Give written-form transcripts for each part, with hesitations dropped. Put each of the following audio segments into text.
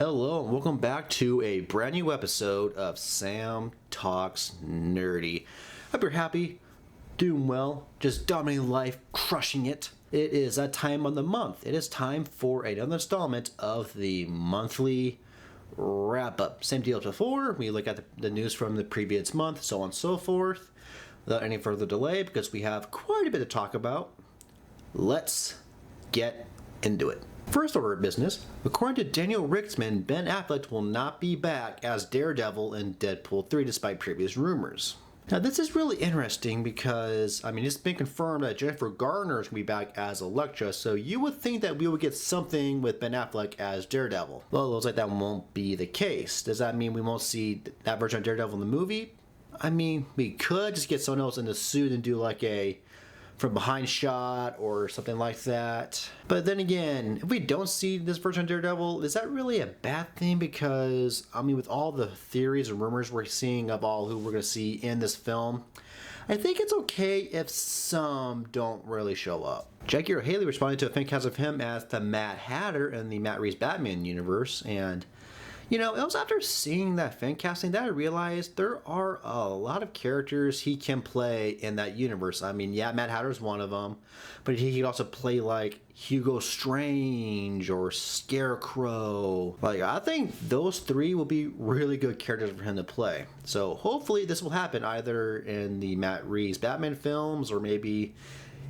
Hello and welcome back to a brand new episode of Sam Talks Nerdy. Hope you're happy, doing well, just dominating life, crushing it. It is that time of the month. It is time for another installment of the monthly wrap-up. Same deal as before. We look at the news from the previous month, so on and so forth. Without any further delay, because we have quite a bit to talk about, let's get into it. First order of business, according to Daniel Richtman, Ben Affleck will not be back as Daredevil in Deadpool 3 despite previous rumors. Now this is really interesting because, it's been confirmed that Jennifer Garner is going to be back as Elektra, so you would think that we would get something with Ben Affleck as Daredevil. Well, it looks like that won't be the case. Does that mean we won't see that version of Daredevil in the movie? We could just get someone else in the suit and do like a from behind shot or something like that. But then again, if we don't see this version of Daredevil, is that really a bad thing? Because, with all the theories and rumors we're seeing of all who we're going to see in this film, I think it's okay if some don't really show up. Jackie Earle Haley responded to a fan cast of him as the Mad Hatter in the Matt Reeves Batman universe, and it was after seeing that fan casting that I realized there are a lot of characters he can play in that universe. Mad Hatter's one of them, but he could also play like Hugo Strange or Scarecrow. I think those three will be really good characters for him to play. So hopefully this will happen either in the Matt Reeves Batman films or maybe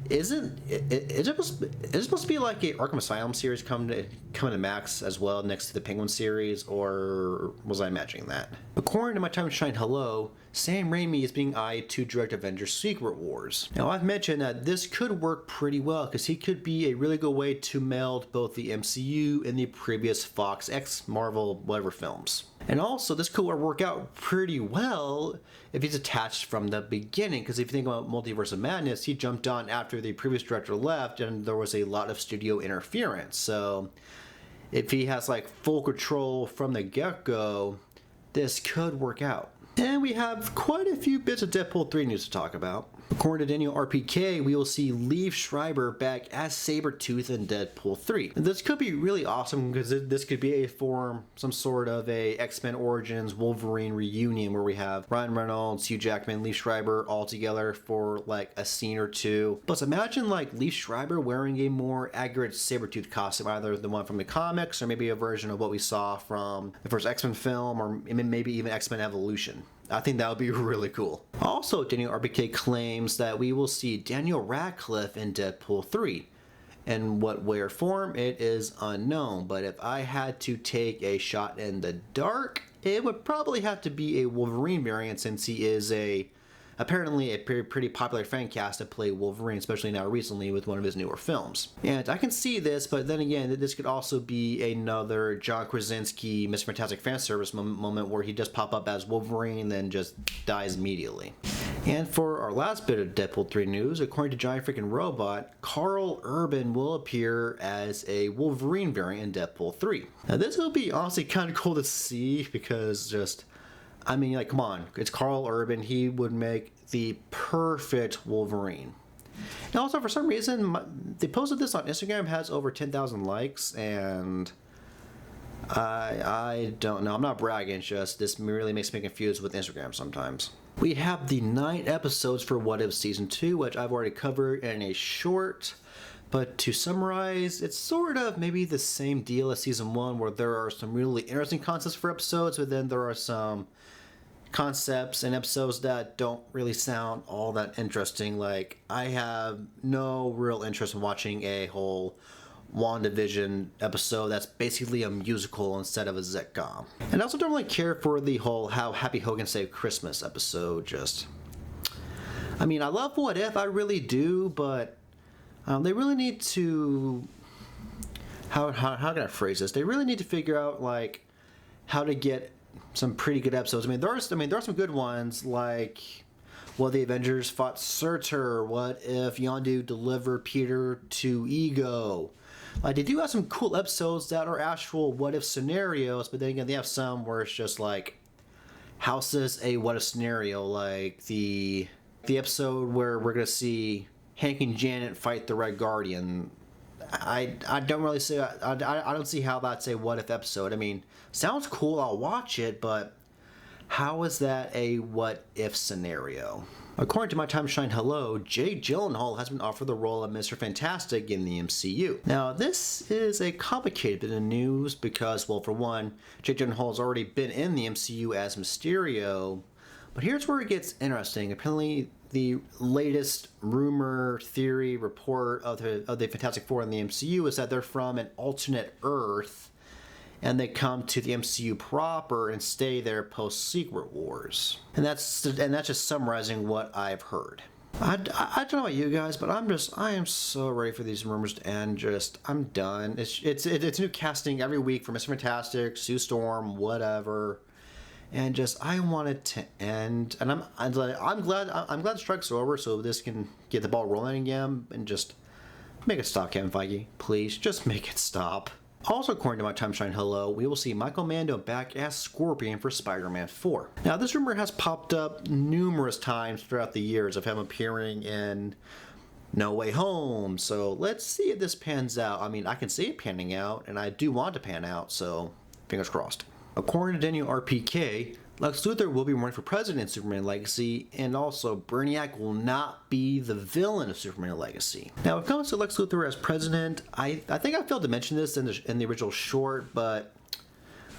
is it supposed to be like a Arkham Asylum series coming to Max as well next to the Penguin series, or was I imagining that? According to My Time to Shine Hello, Sam Raimi is being eyed to direct Avengers Secret Wars. Now I've mentioned that this could work pretty well because he could be a really good way to meld both the MCU and the previous Fox X Marvel whatever films. And also, this could work out pretty well if he's attached from the beginning, because if you think about Multiverse of Madness, he jumped on after the previous director left and there was a lot of studio interference. So if he has full control from the get-go, this could work out. And we have quite a few bits of Deadpool 3 news to talk about. According to Daniel RPK, we will see Liev Schreiber back as Sabretooth in Deadpool 3. And this could be really awesome because this could be some sort of a X-Men Origins Wolverine reunion where we have Ryan Reynolds, Hugh Jackman, Liev Schreiber all together for a scene or two. Plus imagine Liev Schreiber wearing a more accurate Sabretooth costume, either the one from the comics or maybe a version of what we saw from the first X-Men film or maybe even X-Men Evolution. I think that would be really cool. Also, Daniel RBK claims that we will see Daniel Radcliffe in Deadpool 3. In what way or form, it is unknown, but if I had to take a shot in the dark, it would probably have to be a Wolverine variant since he is apparently a pretty popular fan cast to play Wolverine, especially now recently with one of his newer films. And I can see this, but then again, this could also be another John Krasinski Mr. Fantastic fan service moment where he just pop up as Wolverine and then just dies immediately. And for our last bit of Deadpool 3 news, according to Giant Freaking Robot, Carl Urban will appear as a Wolverine variant in Deadpool 3. Now this will be honestly kind of cool to see because come on, it's Carl Urban. He would make the perfect Wolverine. And also, for some reason, they posted this on Instagram, has over 10,000 likes, and I don't know. I'm not bragging, it's just this really makes me confused with Instagram sometimes. We have the 9 episodes for What If Season 2, which I've already covered in a short. But to summarize, it's sort of maybe the same deal as Season 1, where there are some really interesting concepts for episodes, but then there are some concepts and episodes that don't really sound all that interesting. I have no real interest in watching a whole WandaVision episode that's basically a musical instead of a sitcom. And I also don't really care for the whole How Happy Hogan Saved Christmas episode. I love What If, I really do, but they really need to, how can I phrase this? They really need to figure out how to get some pretty good episodes. There are some good ones like what the Avengers fought Surtur. What if Yondu delivered Peter to Ego? They do have some cool episodes that are actual what if scenarios, but then again they have some where it's just how's this a what if scenario? The episode where we're gonna see Hank and Janet fight the Red Guardian. I don't really see I don't see how that's a what if episode. I mean, sounds cool. I'll watch it, but how is that a what if scenario? According to My Time to Shine Hello, Jake Gyllenhaal has been offered the role of Mr. Fantastic in the MCU. Now, this is a complicated bit of news because, well, for one, Jake Gyllenhaal has already been in the MCU as Mysterio, but here's where it gets interesting. Apparently, the latest rumor, theory, report of the Fantastic Four in the MCU is that they're from an alternate Earth, and they come to the MCU proper and stay there post Secret Wars. And that's just summarizing what I've heard. I don't know about you guys, but I am so ready for these rumors to end. I'm done. It's new casting every week for Mr. Fantastic, Sue Storm, whatever. And I want it to end. And I'm glad strike's over, so this can get the ball rolling again and just make it stop, Kevin Feige. Please, just make it stop. Also, according to My Time to Shine Hello, we will see Michael Mando back as Scorpion for Spider-Man 4. Now, this rumor has popped up numerous times throughout the years of him appearing in No Way Home, so let's see if this pans out. I mean, I can see it panning out, and I do want it to pan out, so fingers crossed. According to Daniel RPK, Lex Luthor will be running for president in Superman Legacy, and also Brainiac will not be the villain of Superman Legacy. Now, when it comes to Lex Luthor as president, I think I failed to mention this in the original short, but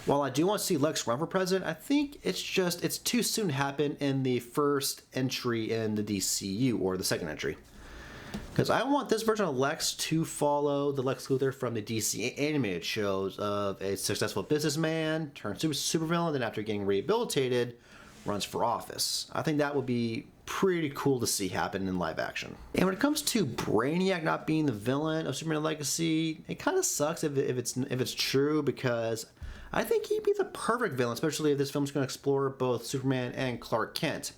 while I do want to see Lex run for president, I think it's too soon to happen in the first entry in the DCU, or the second entry. Because I want this version of Lex to follow the Lex Luthor from the DC animated shows of a successful businessman, turned supervillain, then after getting rehabilitated, runs for office. I think that would be pretty cool to see happen in live action. And when it comes to Brainiac not being the villain of Superman Legacy, it kind of sucks if it's true, because I think he'd be the perfect villain, especially if this film's going to explore both Superman and Clark Kent.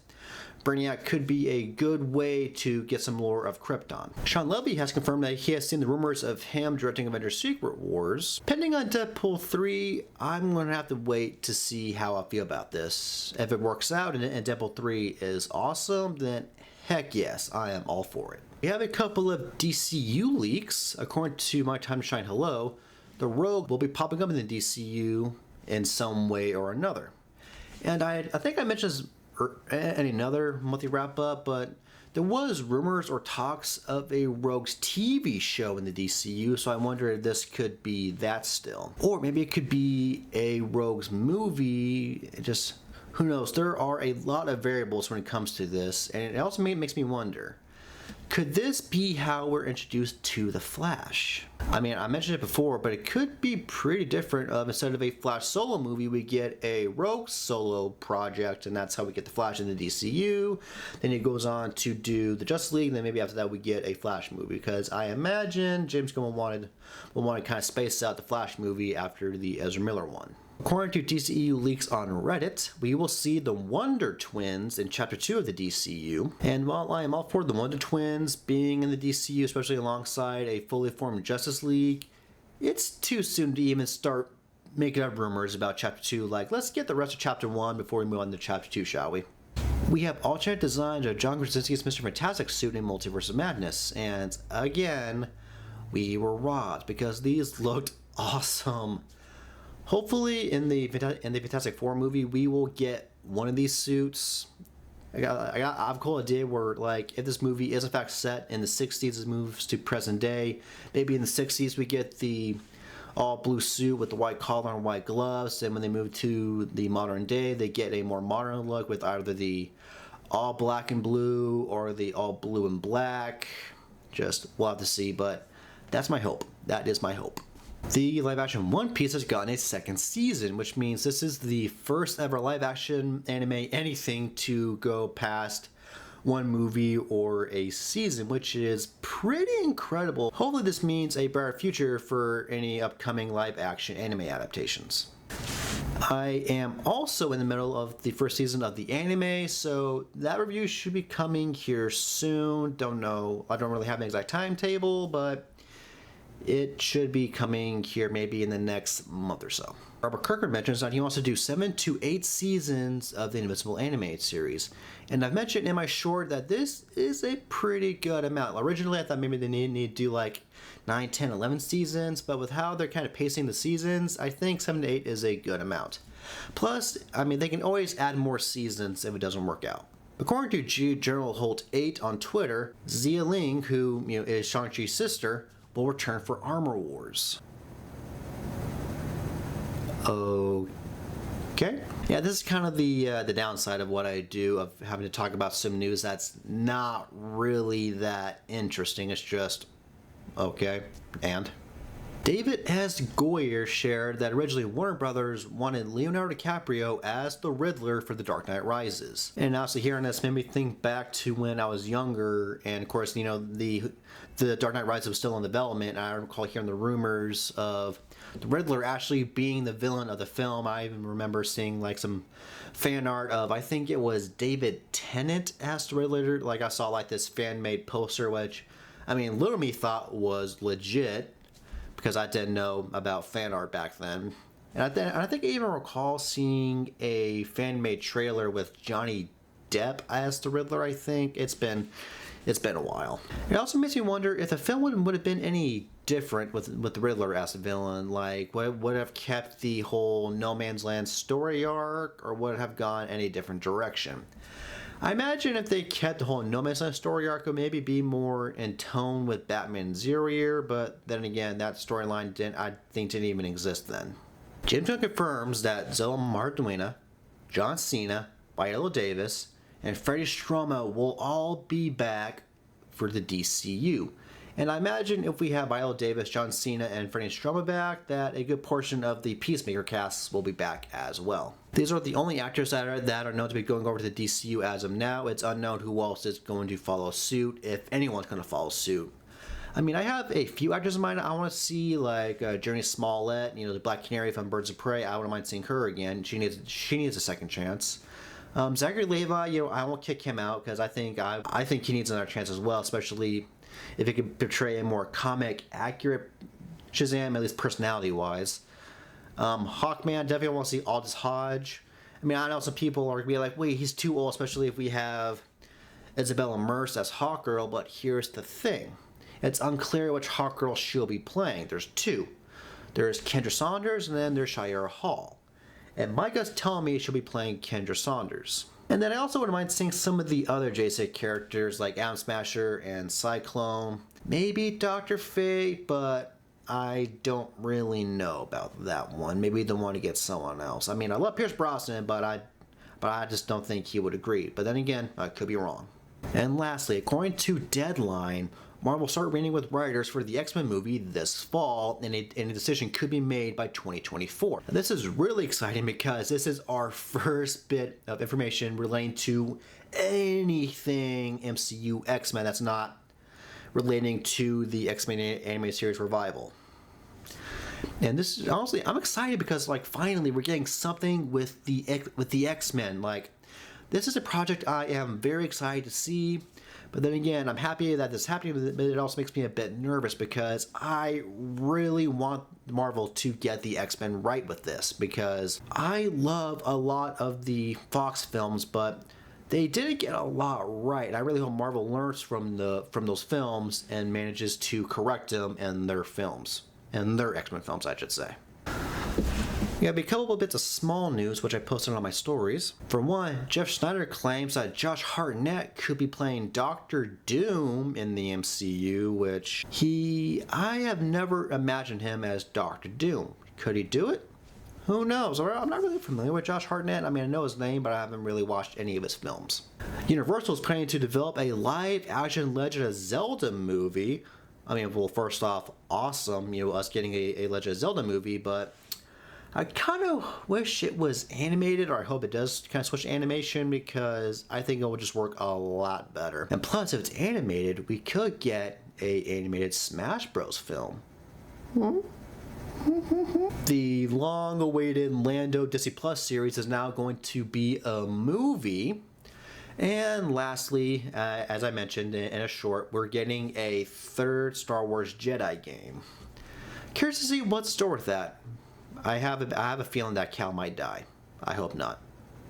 Brainiac could be a good way to get some lore of Krypton. Sean Levy has confirmed that he has seen the rumors of him directing Avengers Secret Wars. Pending on Deadpool 3, I'm going to have to wait to see how I feel about this. If it works out and Deadpool 3 is awesome, then heck yes, I am all for it. We have a couple of DCU leaks. According to My Time to Shine Hello, the Rogue will be popping up in the DCU in some way or another. And I think I mentioned this in another monthly wrap up, but there was rumors or talks of a Rogue's TV show in the DCU, so I wonder if this could be that still. Or maybe it could be a Rogue's movie, just who knows. There are a lot of variables when it comes to this, and it also makes me wonder, could this be how we're introduced to the Flash? I mean, I mentioned it before, but it could be pretty different. Instead of a Flash solo movie, we get a Rogue solo project, and that's how we get the Flash in the DCU. Then he goes on to do the Justice League, and then maybe after that we get a Flash movie, because I imagine James Gunn will want to kind of space out the Flash movie after the Ezra Miller one. According to DCEU leaks on Reddit, we will see the Wonder Twins in Chapter 2 of the DCU. And while I am all for the Wonder Twins being in the DCU, especially alongside a fully formed Justice League, it's too soon to even start making up rumors about Chapter 2. Like, let's get the rest of Chapter 1 before we move on to Chapter 2, shall we? We have alternate designs of John Krasinski's Mr. Fantastic suit in Multiverse of Madness. And again, we were robbed because these looked awesome. Hopefully, in the Fantastic Four movie, we will get one of these suits. I have a cool idea where, like, if this movie is in fact set in the 60s, it moves to present day. Maybe in the 60s we get the all blue suit with the white collar and white gloves, and when they move to the modern day, they get a more modern look with either the all black and blue or the all blue and black. We'll have to see, but that's my hope. That is my hope. The live-action One Piece has gotten a second season, which means this is the first ever live-action anime anything to go past one movie or a season, which is pretty incredible. Hopefully this means a brighter future for any upcoming live-action anime adaptations. I am also in the middle of the first season of the anime, so that review should be coming here soon. Don't know. I don't really have an exact timetable, but it should be coming here maybe in the next month or so. Robert Kirkman mentions that he wants to do 7 to 8 seasons of the Invincible animated series. And I've mentioned in my short that this is a pretty good amount. Originally, I thought maybe they need to do like 9, 10, 11 seasons, but with how they're kind of pacing the seasons, I think 7 to 8 is a good amount. Plus, I mean, they can always add more seasons if it doesn't work out. According to General Holt 8 on Twitter, Xia Ling, who is Shang-Chi's sister, will return for Armor Wars. Okay. Yeah, this is kind of the downside of what I do, of having to talk about some news that's not really that interesting. It's just, okay, and? David S. Goyer shared that originally Warner Brothers wanted Leonardo DiCaprio as the Riddler for The Dark Knight Rises. And also hearing this made me think back to when I was younger, and of course, the Dark Knight Rises was still in development, and I recall hearing the rumors of the Riddler actually being the villain of the film. I even remember seeing like some fan art of, I think it was David Tennant as the Riddler. Like I saw like this fan-made poster, which, I mean, little me thought was legit, because I didn't know about fan art back then. And I think I even recall seeing a fan-made trailer with Johnny Depp as the Riddler, I think. It's been a while. It also makes me wonder if the film would have been any different with the Riddler as a villain. Like, would have kept the whole No Man's Land story arc, or would it have gone any different direction? I imagine if they kept the whole No Man's Land story arc, it would maybe be more in tone with Batman Zero Year, but then again, that storyline didn't even exist then. James Gunn confirms that Zoe Marduina, John Cena, Viola Davis, and Freddie Stroma will all be back for the DCU. And I imagine if we have Viola Davis, John Cena, and Freddie Stroma back, that a good portion of the Peacemaker casts will be back as well. These are the only actors that are known to be going over to the DCU as of now. It's unknown who else is going to follow suit, if anyone's going to follow suit. I mean, I have a few actors in mind I want to see, like Journey Smollett, the Black Canary from Birds of Prey. I wouldn't mind seeing her again. She needs a second chance. Zachary Levi, I won't kick him out, because I think he needs another chance as well, especially if he could portray a more comic accurate Shazam, at least personality wise. Hawkman, definitely want to see Aldous Hodge. I mean, I know some people are gonna be like, wait, he's too old, especially if we have Isabella Merce as Hawkgirl, but here's the thing. It's unclear which Hawkgirl she'll be playing. There's two. There's Kendra Saunders, and then there's Shira Hall. And my gut's telling me she'll be playing Kendra Saunders. And then I also wouldn't mind seeing some of the other JSA characters like Atom Smasher and Cyclone. Maybe Dr. Fate, but I don't really know about that one. Maybe they want to get someone else. I mean, I love Pierce Brosnan, but I just don't think he would agree. But then again, I could be wrong. And lastly, according to Deadline, Marvel will start meeting with writers for the X-Men movie this fall, and a decision could be made by 2024. Now, this is really exciting because this is our first bit of information relating to anything MCU X-Men that's not relating to the X-Men animated series revival. And this is honestly, I'm excited because finally we're getting something with the X-Men. This is a project I am very excited to see. But then again, I'm happy that this is happening, but it also makes me a bit nervous because I really want Marvel to get the X-Men right with this, because I love a lot of the Fox films, but they didn't get a lot right. And I really hope Marvel learns from those films and manages to correct them in their films, and their X-Men films, I should say. We have a couple of bits of small news which I posted on my stories. For one, Jeff Snyder claims that Josh Hartnett could be playing Doctor Doom in the MCU, which I have never imagined him as Doctor Doom. Could he do it? Who knows? I'm not really familiar with Josh Hartnett. I mean, I know his name, but I haven't really watched any of his films. Universal is planning to develop a live-action Legend of Zelda movie. I mean, well, first off, awesome, us getting a Legend of Zelda movie, but I kind of wish it was animated, or I hope it does kind of switch to animation, because I think it will just work a lot better. And plus, if it's animated, we could get a animated Smash Bros. Film. The long-awaited Lando Disney Plus series is now going to be a movie. And lastly, as I mentioned in a short, we're getting a third Star Wars Jedi game. Curious to see what's in store with that. I have a feeling that Cal might die. I hope not.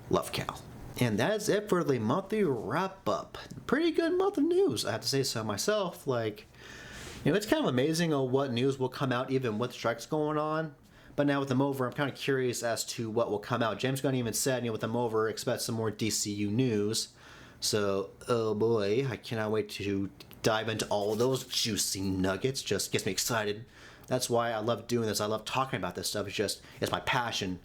Love Cal. And that is it for the monthly wrap up. Pretty good month of news, I have to say so myself. Like, it's kind of amazing what news will come out even with strikes going on. But now with them over, I'm kind of curious as to what will come out. James Gunn even said, with them over, expect some more DCU news. So, oh boy, I cannot wait to dive into all those juicy nuggets. Just gets me excited. That's why I love doing this. I love talking about this stuff. It's my passion.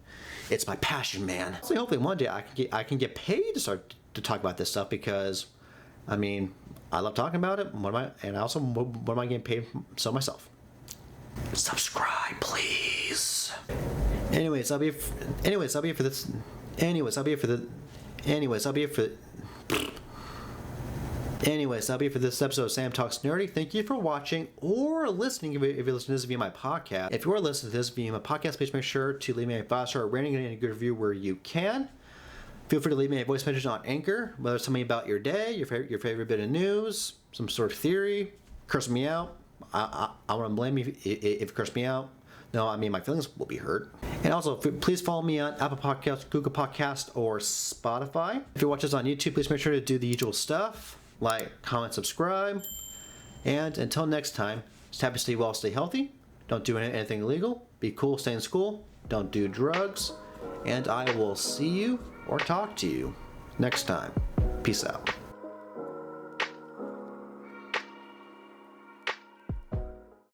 It's my passion, man. So hopefully one day I can get paid to start to talk about this stuff, because, I love talking about it. What am I getting paid? So myself. Subscribe, please. Anyways, I'll be here for this. Anyways, I'll be here for this episode of Sam Talks Nerdy. Thank you for watching or listening if you're listening to this via my podcast. If you are listening to this via my podcast, please make sure to leave me a 5-star rating and a good review where you can. Feel free to leave me a voice message on Anchor, whether it's something about your day, your favorite bit of news, some sort of theory, curse me out. I want to blame you if you curse me out. No, my feelings will be hurt. And also, please follow me on Apple Podcasts, Google Podcasts, or Spotify. If you watch this on YouTube, please make sure to do the usual stuff. Like, comment, subscribe. And until next time, just happy to stay well, stay healthy. Don't do anything illegal. Be cool, stay in school. Don't do drugs. And I will see you or talk to you next time. Peace out.